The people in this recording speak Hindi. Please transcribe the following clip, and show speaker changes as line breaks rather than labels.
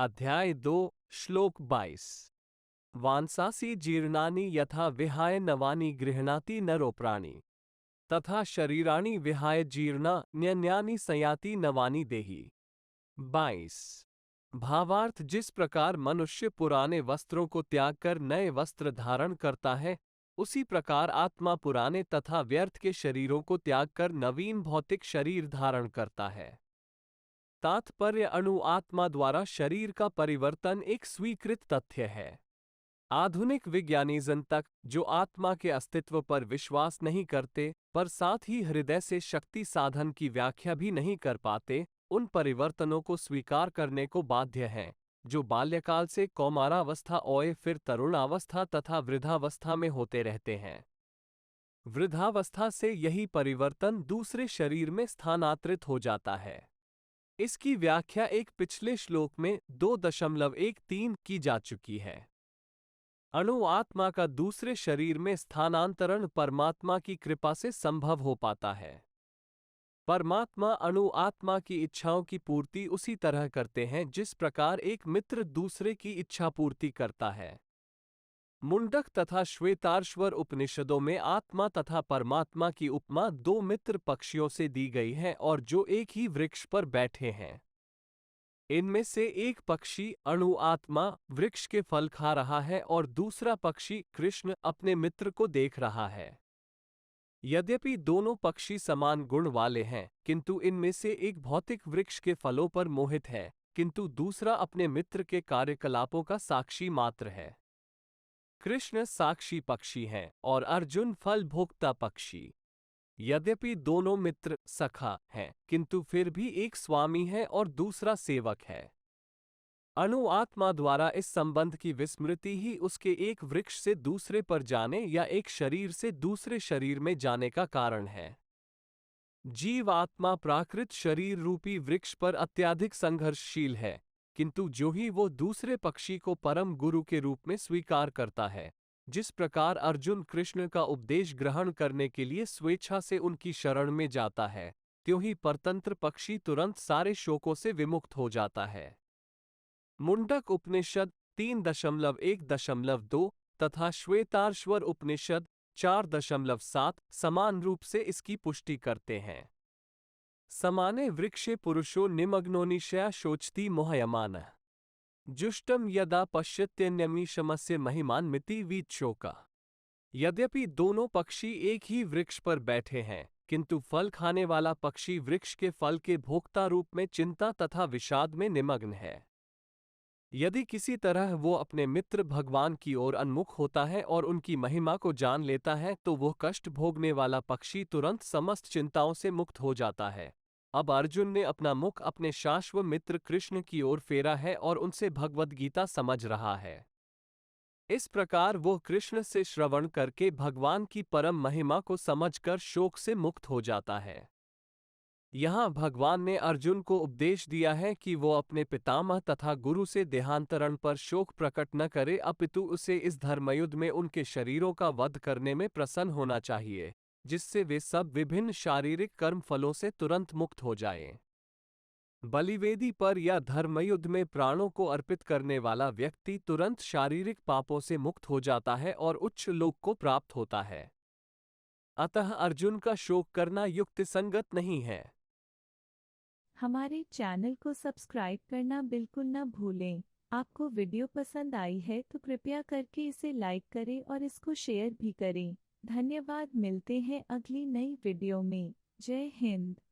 अध्याय 2 श्लोक 22। वांसासी जीर्णानि यथा विहाय नवानि गृह्णाति नरो प्राणी तथा शरीराणि विहाय जीर्णा न्यन्यानि संयाति नवानि देहि। 22। भावार्थ, जिस प्रकार मनुष्य पुराने वस्त्रों को त्याग कर नए वस्त्र धारण करता है, उसी प्रकार आत्मा पुराने तथा व्यर्थ के शरीरों को त्याग कर नवीन भौतिक शरीर धारण करता है। तात्पर्य, अणु आत्मा द्वारा शरीर का परिवर्तन एक स्वीकृत तथ्य है। आधुनिक विज्ञानीजन तक, जो आत्मा के अस्तित्व पर विश्वास नहीं करते पर साथ ही हृदय से शक्ति साधन की व्याख्या भी नहीं कर पाते, उन परिवर्तनों को स्वीकार करने को बाध्य हैं जो बाल्यकाल से कौमारावस्था ओए फिर तरुणावस्था तथा वृद्धावस्था में होते रहते हैं। वृद्धावस्था से यही परिवर्तन दूसरे शरीर में स्थानांतरित हो जाता है। इसकी व्याख्या एक पिछले श्लोक में 2.13 की जा चुकी है। अणु आत्मा का दूसरे शरीर में स्थानांतरण परमात्मा की कृपा से संभव हो पाता है। परमात्मा अणु आत्मा की इच्छाओं की पूर्ति उसी तरह करते हैं जिस प्रकार एक मित्र दूसरे की इच्छा पूर्ति करता है। मुंडक तथा श्वेताश्वर उपनिषदों में आत्मा तथा परमात्मा की उपमा दो मित्र पक्षियों से दी गई है और जो एक ही वृक्ष पर बैठे हैं। इनमें से एक पक्षी अणु आत्मा वृक्ष के फल खा रहा है और दूसरा पक्षी कृष्ण अपने मित्र को देख रहा है। यद्यपि दोनों पक्षी समान गुण वाले हैं, किंतु इनमें से एक भौतिक वृक्ष के फलों पर मोहित है, किंतु दूसरा अपने मित्र के कार्यकलापों का साक्षी मात्र है। कृष्ण साक्षी पक्षी हैं और अर्जुन फल भोक्ता पक्षी। यद्यपि दोनों मित्र सखा हैं, किंतु फिर भी एक स्वामी है और दूसरा सेवक है। अणु आत्मा द्वारा इस संबंध की विस्मृति ही उसके एक वृक्ष से दूसरे पर जाने या एक शरीर से दूसरे शरीर में जाने का कारण है। जीव आत्मा प्राकृत शरीर रूपी वृक्ष पर अत्यधिक संघर्षशील है, किंतु जो ही वो दूसरे पक्षी को परम गुरु के रूप में स्वीकार करता है, जिस प्रकार अर्जुन कृष्ण का उपदेश ग्रहण करने के लिए स्वेच्छा से उनकी शरण में जाता है, त्यों ही परतंत्र पक्षी तुरंत सारे शोकों से विमुक्त हो जाता है। मुंडक उपनिषद 3.1.2 तथा श्वेताश्वर उपनिषद 4.7 समान रूप से इसकी पुष्टि करते हैं। समाने वृक्षे पुरुषो निमग्नोनिशया शोचति मोहयमानः जुष्टम यदा पश्यत्यन्यमीशमस्य महिमान मिति वीतशोका। यद्यपि दोनों पक्षी एक ही वृक्ष पर बैठे हैं, किंतु फल खाने वाला पक्षी वृक्ष के फल के भोक्ता रूप में चिंता तथा विषाद में निमग्न है। यदि किसी तरह वो अपने मित्र भगवान की ओर उन्मुख होता है और उनकी महिमा को जान लेता है, तो वह कष्ट भोगने वाला पक्षी तुरंत समस्त चिंताओं से मुक्त हो जाता है। अब अर्जुन ने अपना मुख अपने शाश्वत मित्र कृष्ण की ओर फेरा है और उनसे भगवद गीता समझ रहा है। इस प्रकार वो कृष्ण से श्रवण करके भगवान की परम महिमा को समझकर शोक से मुक्त हो जाता है। यहाँ भगवान ने अर्जुन को उपदेश दिया है कि वो अपने पितामह तथा गुरु से देहांतरण पर शोक प्रकट न करे, अपितु उसे इस धर्मयुद्ध में उनके शरीरों का वध करने में प्रसन्न होना चाहिए, जिससे वे सब विभिन्न शारीरिक कर्म फलों से तुरंत मुक्त हो जाएं। बलिवेदी पर या धर्मयुद्ध में प्राणों को अर्पित करने वाला व्यक्ति तुरंत शारीरिक पापों से मुक्त हो जाता है और उच्च लोक को प्राप्त होता है। अतः अर्जुन का शोक करना युक्तिसंगत नहीं है।
हमारे चैनल को सब्सक्राइब करना बिल्कुल न भूलें। आपको वीडियो पसंद आई है तो कृपया करके इसे लाइक करें और इसको शेयर भी करें। धन्यवाद। मिलते हैं अगली नई वीडियो में। जय हिंद।